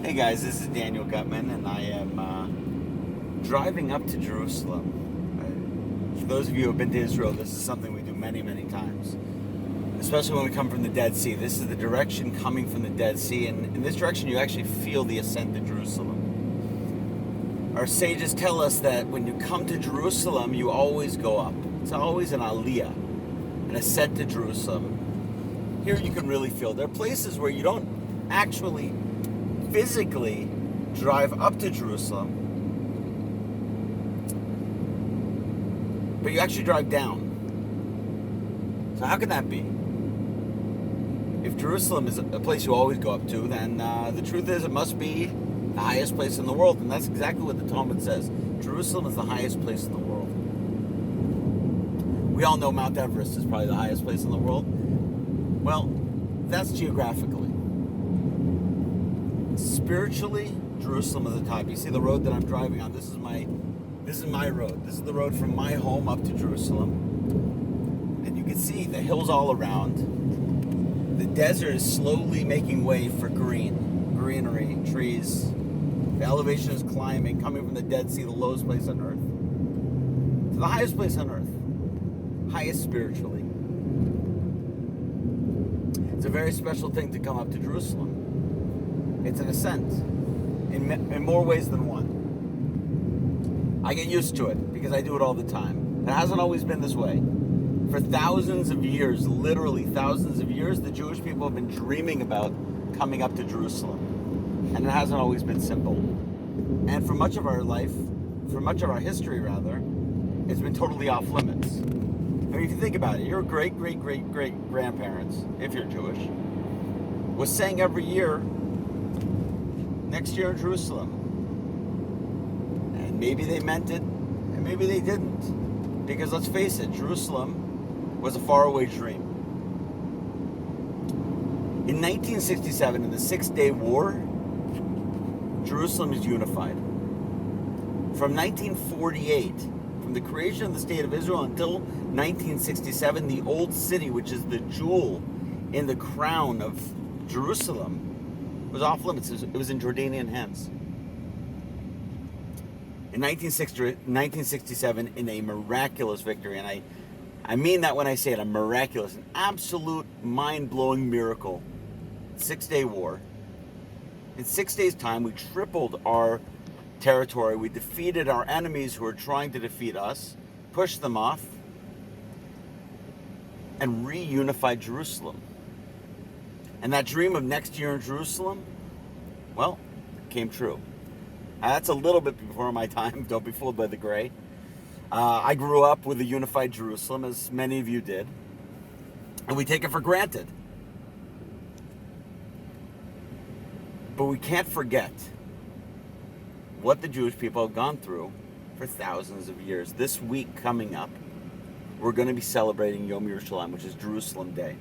Hey guys, this is Daniel Gutman, and I am driving up to Jerusalem. For those of you who have been to Israel, this is something we do many, many times, especially when we come from the Dead Sea. This is the direction coming from the Dead Sea, and in this direction you actually feel the ascent to Jerusalem. Our sages tell us that when you come to Jerusalem, you always go up. It's always an aliyah, an ascent to Jerusalem. Here you can really feel. There are places where you don't actually physically drive up to Jerusalem, but you actually drive down. So how can that be? If Jerusalem is a place you always go up to, then the truth is it must be the highest place in the world, and that's exactly what the Talmud says. Jerusalem is the highest place in the world. We all know Mount Everest is probably the highest place in the world. Well, that's geographically. Spiritually, Jerusalem is the top. You see the road that I'm driving on. This is my road. This is the road from my home up to Jerusalem. And you can see the hills all around. The desert is slowly making way for greenery, trees. The elevation is climbing, coming from the Dead Sea, the lowest place on earth, to the highest place on earth, highest spiritually. It's a very special thing to come up to Jerusalem. It's an ascent in more ways than one. I get used to it because I do it all the time. It hasn't always been this way. For thousands of years, literally thousands of years, the Jewish people have been dreaming about coming up to Jerusalem. And it hasn't always been simple. And for much of our life, for much of our history rather, it's been totally off limits. I mean, if you think about it, your great-great-great-great-grandparents, if you're Jewish, was saying every year, next year in Jerusalem. And maybe they meant it, and maybe they didn't. Because let's face it, Jerusalem was a faraway dream. In 1967, in the Six-Day War, Jerusalem is unified. From 1948, from the creation of the State of Israel until 1967, the Old City, which is the jewel in the crown of Jerusalem, was off limits. It was in Jordanian hands. In 1967, in a miraculous victory, and I mean that when I say it, a miraculous, an absolute mind-blowing miracle, Six-Day War. In 6 days' time, we tripled our territory. We defeated our enemies who were trying to defeat us, pushed them off, and reunified Jerusalem. And that dream of next year in Jerusalem, well, came true. That's a little bit before my time. Don't be fooled by the gray. I grew up with a unified Jerusalem, as many of you did. And we take it for granted. But we can't forget what the Jewish people have gone through for thousands of years. This week coming up, we're going to be celebrating Yom Yerushalayim, which is Jerusalem Day.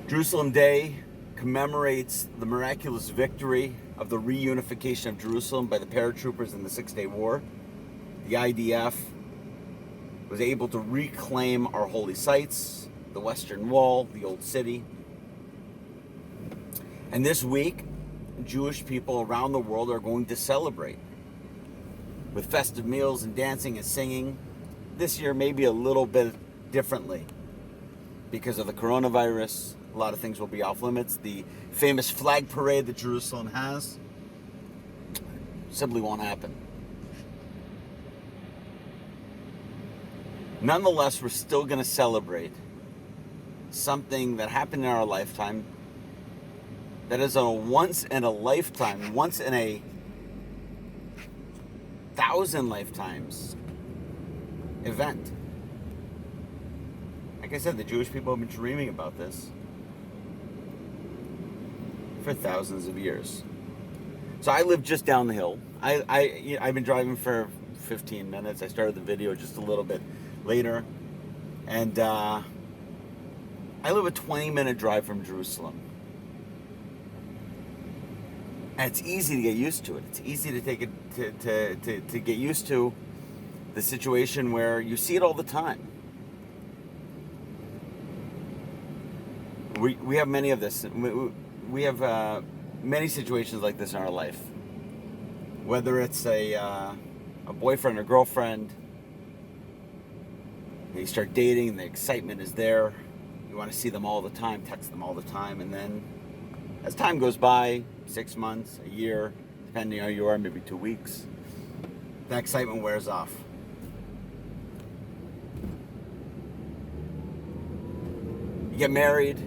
Jerusalem Day commemorates the miraculous victory of the reunification of Jerusalem by the paratroopers in the Six-Day War. The IDF was able to reclaim our holy sites, the Western Wall, the Old City. And this week, Jewish people around the world are going to celebrate with festive meals and dancing and singing. This year, maybe a little bit differently because of the coronavirus. A lot of things will be off limits. The famous flag parade that Jerusalem has simply won't happen. Nonetheless, we're still going to celebrate something that happened in our lifetime that is a once in a lifetime, once in a 1,000 lifetimes event. Like I said, the Jewish people have been dreaming about this for thousands of years. So I live just down the hill. I've been driving for 15 minutes. I started the video just a little bit later. And I live a 20-minute drive from Jerusalem. And it's easy to get used to it. It's easy to take it to get used to the situation where you see it all the time. We have many of this. We have many situations like this in our life. Whether it's a boyfriend or girlfriend, you start dating, the excitement is there. You want to see them all the time, text them all the time, and then as time goes by, 6 months, a year, depending on how you are, maybe 2 weeks, that excitement wears off. You get married,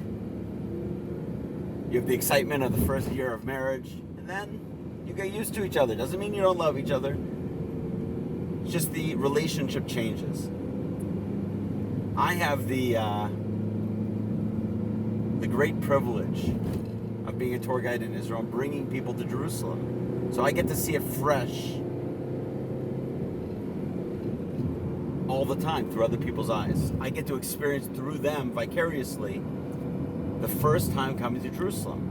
you have the excitement of the first year of marriage, and then you get used to each other. Doesn't mean you don't love each other. It's just the relationship changes. I have the great privilege of being a tour guide in Israel and bringing people to Jerusalem. So I get to see it fresh all the time through other people's eyes. I get to experience through them vicariously the first time coming to Jerusalem.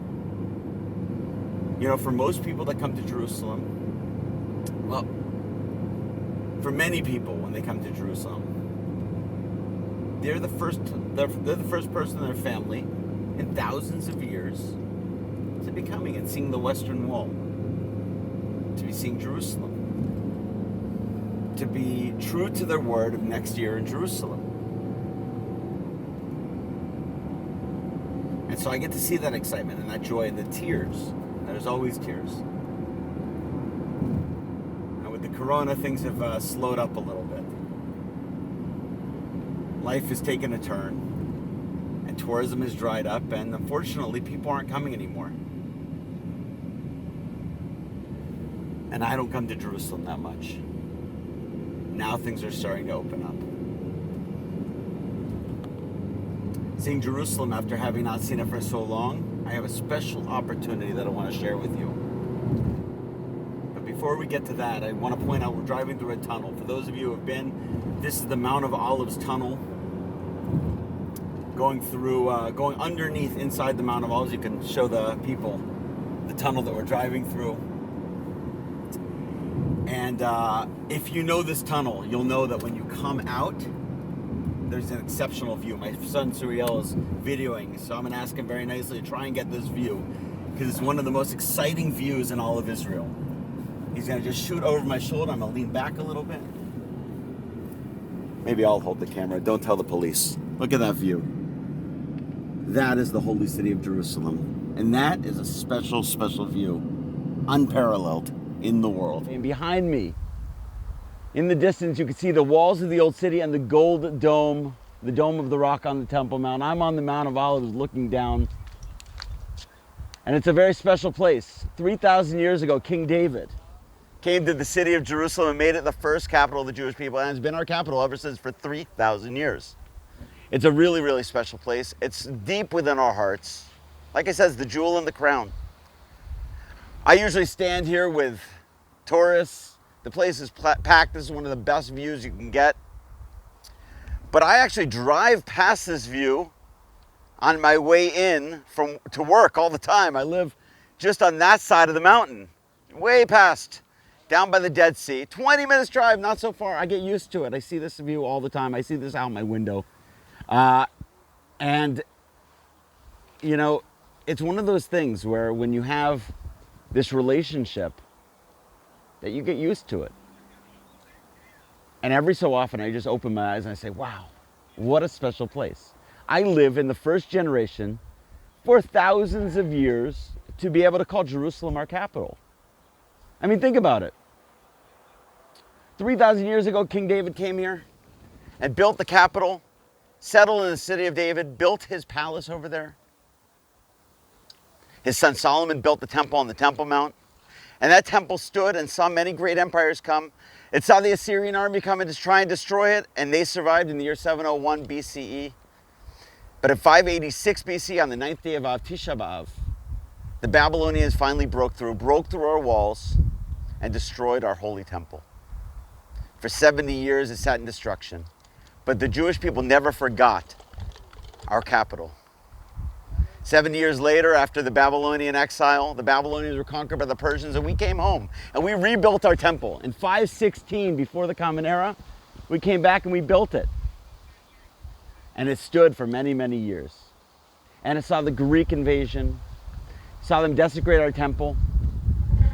You know, for most people that come to Jerusalem, well, for many people when they come to Jerusalem, they're the first person in their family in thousands of years to be coming and seeing the Western Wall, to be seeing Jerusalem, to be true to their word of next year in Jerusalem. And so I get to see that excitement and that joy and the tears. There's always tears. And with the corona, things have slowed up a little bit. Life has taken a turn. And tourism has dried up, and unfortunately people aren't coming anymore. And I don't come to Jerusalem that much. Now things are starting to open up. Seeing Jerusalem after having not seen it for so long, I have a special opportunity that I want to share with you. But before we get to that, I want to point out we're driving through a tunnel. For those of you who have been, this is the Mount of Olives tunnel. Going underneath inside the Mount of Olives. You can show the people the tunnel that we're driving through. And if you know this tunnel, you'll know that when you come out, there's an exceptional view. My son Suriel is videoing, so I'm going to ask him very nicely to try and get this view, because it's one of the most exciting views in all of Israel. He's going to just shoot over my shoulder. I'm going to lean back a little bit. Maybe I'll hold the camera. Don't tell the police. Look at that view. That is the holy city of Jerusalem. And that is a special, special view. Unparalleled in the world. And behind me, in the distance, you can see the walls of the old city and the gold dome, the Dome of the Rock on the Temple Mount. I'm on the Mount of Olives looking down. And it's a very special place. 3,000 years ago, King David came to the city of Jerusalem and made it the first capital of the Jewish people. And it's been our capital ever since for 3,000 years. It's a really, really special place. It's deep within our hearts. Like I said, it's the jewel in the crown. I usually stand here with tourists. The place is packed. This is one of the best views you can get. But I actually drive past this view on my way in to work all the time. I live just on that side of the mountain, way past, down by the Dead Sea. 20 minutes drive, not so far. I get used to it. I see this view all the time. I see this out my window. And, you know, it's one of those things where when you have this relationship, that you get used to it. And every so often I just open my eyes and I say, wow, what a special place. I live in the first generation for thousands of years to be able to call Jerusalem our capital. I mean, think about it. 3,000 years ago, King David came here and built the capital, settled in the city of David, built his palace over there. His son Solomon built the temple on the Temple Mount. And that temple stood and saw many great empires come. It saw the Assyrian army come and just try and destroy it, and they survived in the year 701 BCE. But in 586 BC, on the 9th day of Tisha B'Av, the Babylonians finally broke through our walls, and destroyed our holy temple. For 70 years, it sat in destruction. But the Jewish people never forgot our capital. 70 years later, after the Babylonian exile, the Babylonians were conquered by the Persians, and we came home and we rebuilt our temple. In 516, before the Common Era, we came back and we built it. And it stood for many, many years. And it saw the Greek invasion, saw them desecrate our temple.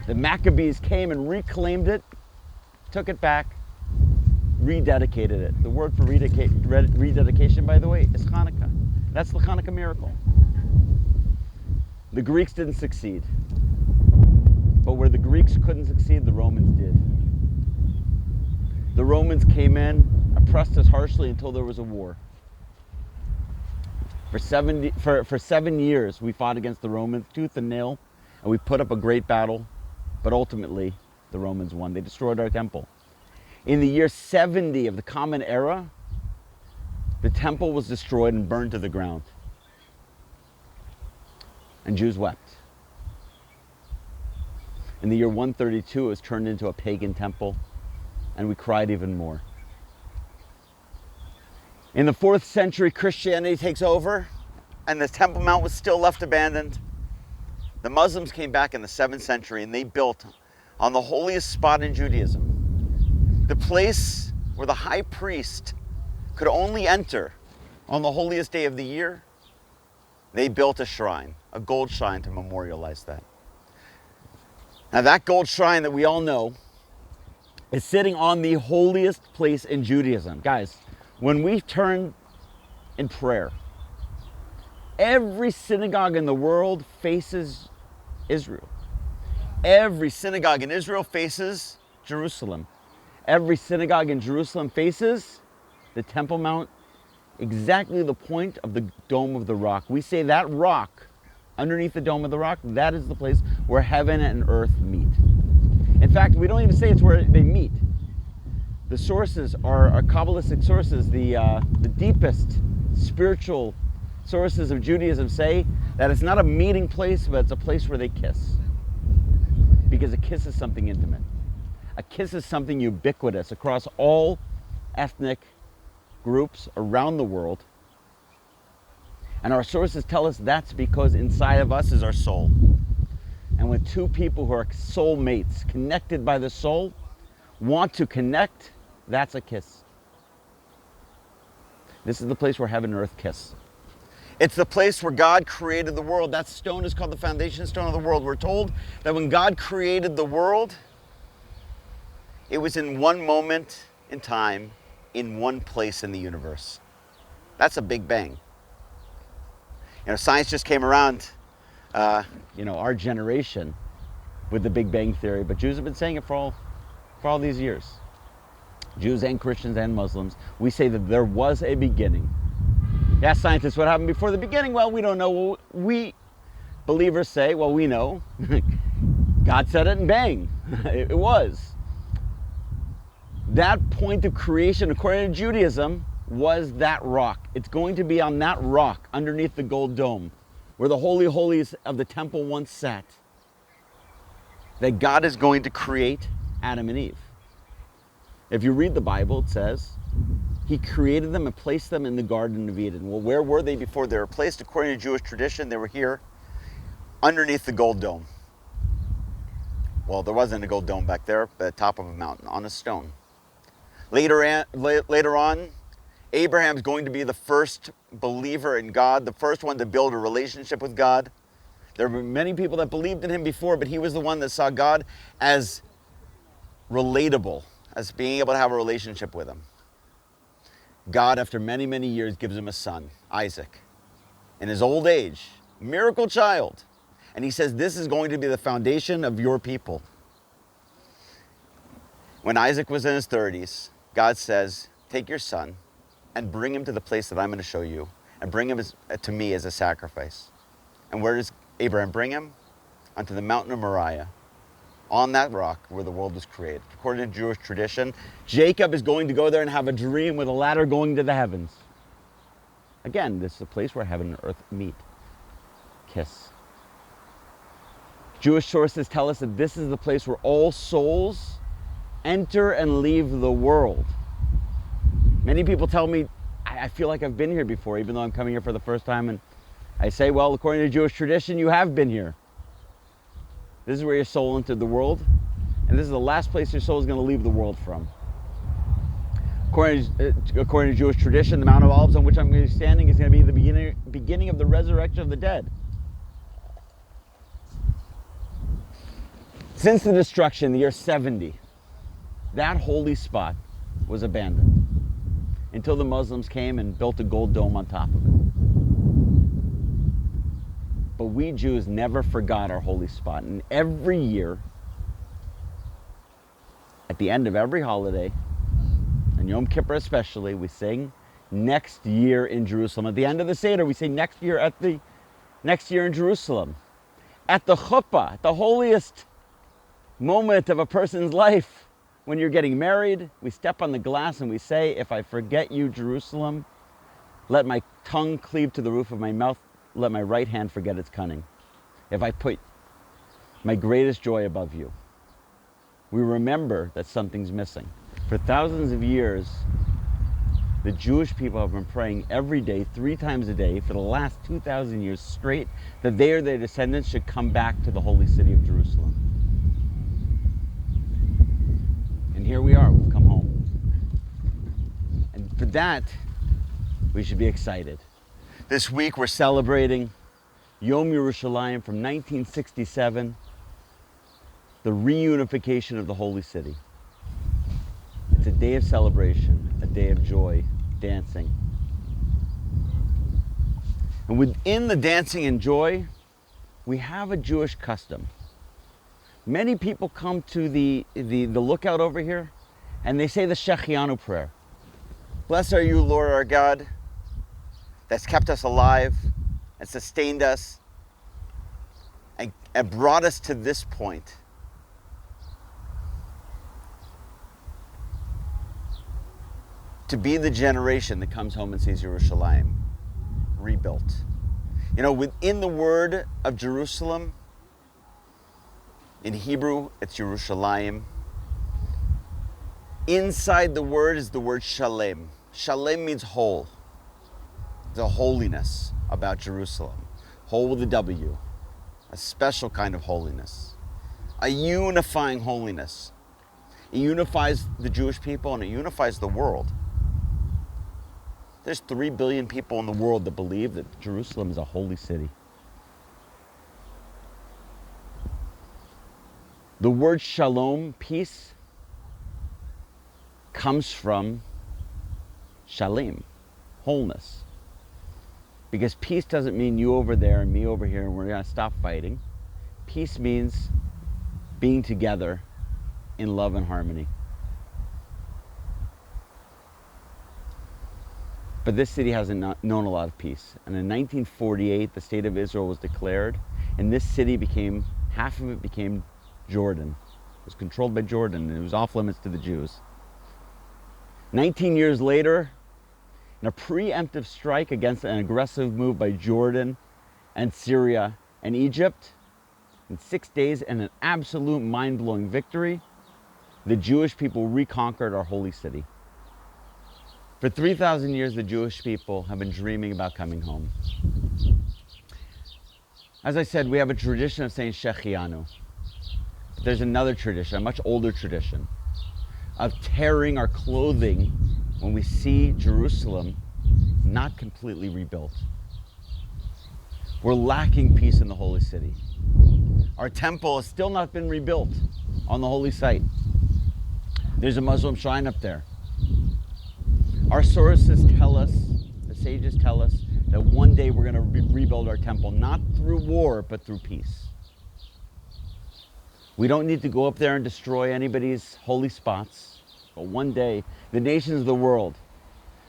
The Maccabees came and reclaimed it, took it back, rededicated it. The word for rededication, by the way, is Hanukkah. That's the Hanukkah miracle. The Greeks didn't succeed. But where the Greeks couldn't succeed, the Romans did. The Romans came in, oppressed us harshly until there was a war. For 7 years, we fought against the Romans, tooth and nail, and we put up a great battle, but ultimately, the Romans won. They destroyed our temple. In the year 70 of the Common Era, the temple was destroyed and burned to the ground. And Jews wept. In the year 132, it was turned into a pagan temple, and we cried even more. In the 4th century, Christianity takes over, and the Temple Mount was still left abandoned. The Muslims came back in the 7th century, and they built on the holiest spot in Judaism, the place where the high priest could only enter on the holiest day of the year. They built a shrine, a gold shrine, to memorialize that. Now that gold shrine that we all know is sitting on the holiest place in Judaism. Guys, when we turn in prayer, every synagogue in the world faces Israel. Every synagogue in Israel faces Jerusalem. Every synagogue in Jerusalem faces the Temple Mount, exactly the point of the Dome of the Rock. We say that rock, underneath the Dome of the Rock, that is the place where heaven and earth meet. In fact, we don't even say it's where they meet. The sources are Kabbalistic sources. The deepest spiritual sources of Judaism say that it's not a meeting place, but it's a place where they kiss. Because a kiss is something intimate. A kiss is something ubiquitous across all ethnic groups around the world. And our sources tell us that's because inside of us is our soul. And when two people who are soulmates, connected by the soul, want to connect, that's a kiss. This is the place where heaven and earth kiss. It's the place where God created the world. That stone is called the foundation stone of the world. We're told that when God created the world, it was in one moment in time, in one place in the universe. That's a big bang. You know, science just came around, our generation with the Big Bang Theory, but Jews have been saying it for all these years. Jews and Christians and Muslims, we say that there was a beginning. Yeah, scientists, what happened before the beginning? Well, we don't know. We believers say, well, we know. God said it and bang, it was. That point of creation, according to Judaism, was that rock. It's going to be on that rock underneath the gold dome, where the Holy Holies of the temple once sat, that God is going to create Adam and Eve. If you read the Bible, it says he created them and placed them in the Garden of Eden. Well, where were they before they were placed? According to Jewish tradition, they were here underneath the gold dome. Well, there wasn't a gold dome back there, at the top of a mountain on a stone. Later on, Abraham's going to be the first believer in God, the first one to build a relationship with God. There were many people that believed in him before, but he was the one that saw God as relatable, as being able to have a relationship with him. God, after many, many years, gives him a son, Isaac, in his old age, miracle child. And he says, this is going to be the foundation of your people. When Isaac was in his 30s, God says, take your son and bring him to the place that I'm going to show you, and bring him to me as a sacrifice. And where does Abraham bring him? Onto the mountain of Moriah, on that rock where the world was created. According to Jewish tradition, Jacob is going to go there and have a dream with a ladder going to the heavens. Again, this is a place where heaven and earth meet. Kiss. Jewish sources tell us that this is the place where all souls enter and leave the world. Many people tell me, I feel like I've been here before, even though I'm coming here for the first time. And I say, well, according to Jewish tradition, you have been here. This is where your soul entered the world, and this is the last place your soul is going to leave the world from. According to Jewish tradition, the Mount of Olives on which I'm going to be standing is going to be the beginning of the resurrection of the dead. Since the destruction, the year 70, that holy spot was abandoned until the Muslims came and built a gold dome on top of it. But we Jews never forgot our holy spot. And every year, at the end of every holiday, and Yom Kippur especially, we sing next year in Jerusalem. At the end of the Seder, we say next year in Jerusalem. At the chuppah, at the holiest moment of a person's life, when you're getting married, we step on the glass and we say, if I forget you, Jerusalem, let my tongue cleave to the roof of my mouth, let my right hand forget its cunning. If I put my greatest joy above you. We remember that something's missing. For thousands of years, the Jewish people have been praying every day, 3 times a day, for the last 2,000 years straight, that they or their descendants should come back to the holy city of Jerusalem. And here we are, we've come home. And for that, we should be excited. This week we're celebrating Yom Yerushalayim from 1967, the reunification of the holy city. It's a day of celebration, a day of joy, dancing. And within the dancing and joy, we have a Jewish custom. Many people come to the lookout over here and they say the Shechianu prayer. Blessed are you, Lord our God, that's kept us alive and sustained us and brought us to this point. To be the generation that comes home and sees Yerushalayim rebuilt. You know, within the word of Jerusalem, in Hebrew, it's Yerushalayim. Inside the word is the word Shalem. Shalem means whole. The holiness about Jerusalem. Whole with a W. A special kind of holiness. A unifying holiness. It unifies the Jewish people and it unifies the world. There's 3 billion people in the world that believe that Jerusalem is a holy city. The word shalom, peace, comes from shalem, wholeness. Because peace doesn't mean you over there and me over here and we're going to stop fighting. Peace means being together in love and harmony. But this city hasn't known a lot of peace. And in 1948, the state of Israel was declared, and this city became, half of it became Jordan. It was controlled by Jordan, and it was off limits to the Jews. 19 years later, in a preemptive strike against an aggressive move by Jordan and Syria and Egypt, in 6 days and an absolute mind-blowing victory, the Jewish people reconquered our holy city. For 3,000 years, the Jewish people have been dreaming about coming home. As I said, we have a tradition of saying Shechianu. But there's another tradition, a much older tradition, of tearing our clothing when we see Jerusalem not completely rebuilt. We're lacking peace in the holy city. Our temple has still not been rebuilt on the holy site. There's a Muslim shrine up there. Our sources tell us, the sages tell us, that one day we're going to rebuild our temple, not through war, but through peace. We don't need to go up there and destroy anybody's holy spots, but one day, the nations of the world,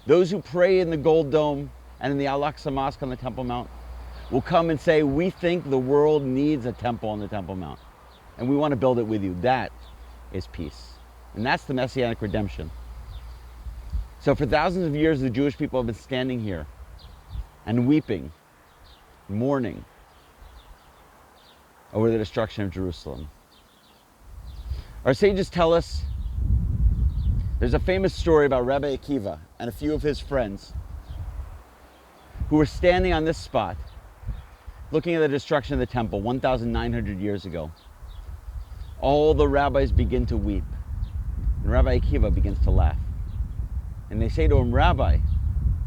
those who pray in the Gold Dome and in the Al-Aqsa Mosque on the Temple Mount, will come and say, we think the world needs a temple on the Temple Mount, and we want to build it with you. That is peace. And that's the Messianic redemption. So for thousands of years, the Jewish people have been standing here and weeping, mourning over the destruction of Jerusalem. Our sages tell us there's a famous story about Rabbi Akiva and a few of his friends who were standing on this spot looking at the destruction of the temple 1,900 years ago. All the rabbis begin to weep, and Rabbi Akiva begins to laugh. And they say to him, Rabbi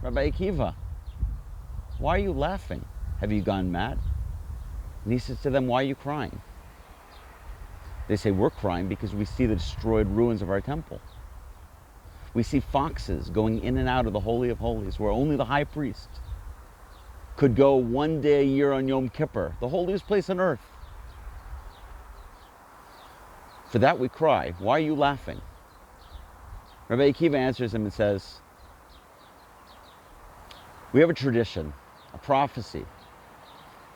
Akiva, why are you laughing? Have you gone mad? And he says to them, why are you crying? They say we're crying because we see the destroyed ruins of our temple. We see foxes going in and out of the Holy of Holies, where only the high priest could go one day a year on Yom Kippur, the holiest place on earth. For that we cry. Why are you laughing? Rabbi Akiva answers him and says, we have a tradition, a prophecy,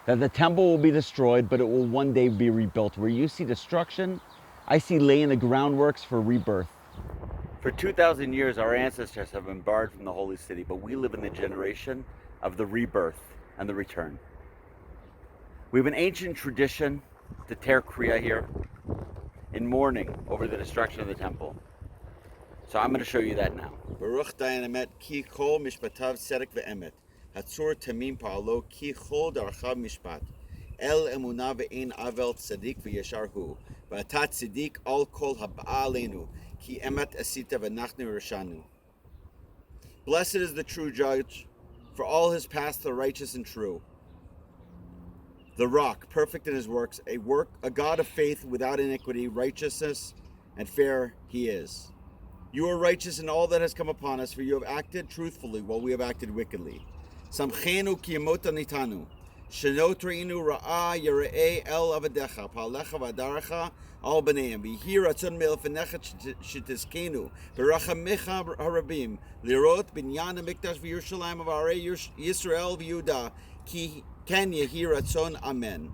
that the temple will be destroyed, but it will one day be rebuilt. Where you see destruction, I see laying the groundworks for rebirth. For 2,000 years, our ancestors have been barred from the holy city, but we live in the generation of the rebirth and the return. We have an ancient tradition to tear Kriya here in mourning over the destruction of the temple. So I'm going to show you that now. Baruch Dayan Emet ki kol mishpatav tzedek ve'emet. Hatzur tamim pa'alo ki chol darachav mishpat. El emunah ve'ein avel tzadik ve'yashar hu. V'atat tzadik al kol haba'alenu. Ki emet asita v'nachnu rishanu. Blessed is the true judge, for all his paths are righteous and true. The rock, perfect in his works, a God of faith without iniquity, righteousness, and fair he is. You are righteous in all that has come upon us, for you have acted truthfully while we have acted wickedly. Samchenu ki yemota nitanu. Shenot re'inu ra'a yera'e el avadecha, pa'alecha v'adaracha al b'neim. V'hi ratzon me'elfenecha shetiskenu, b'rachamecha harabim, lirot binyan ha'mikdash v'Yerushalayim of Arei Yisrael v'Yehuda, ki ken yehi ratzon, amen.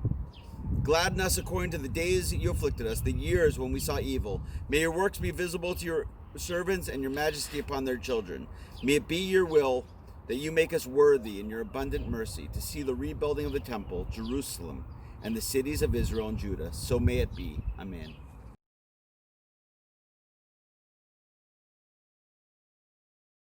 Gladden us according to the days you afflicted us, the years when we saw evil. May your works be visible to your servants and your majesty upon their children. May it be your will that you make us worthy in your abundant mercy to see the rebuilding of the temple, Jerusalem, and the cities of Israel and Judah. So may it be. Amen.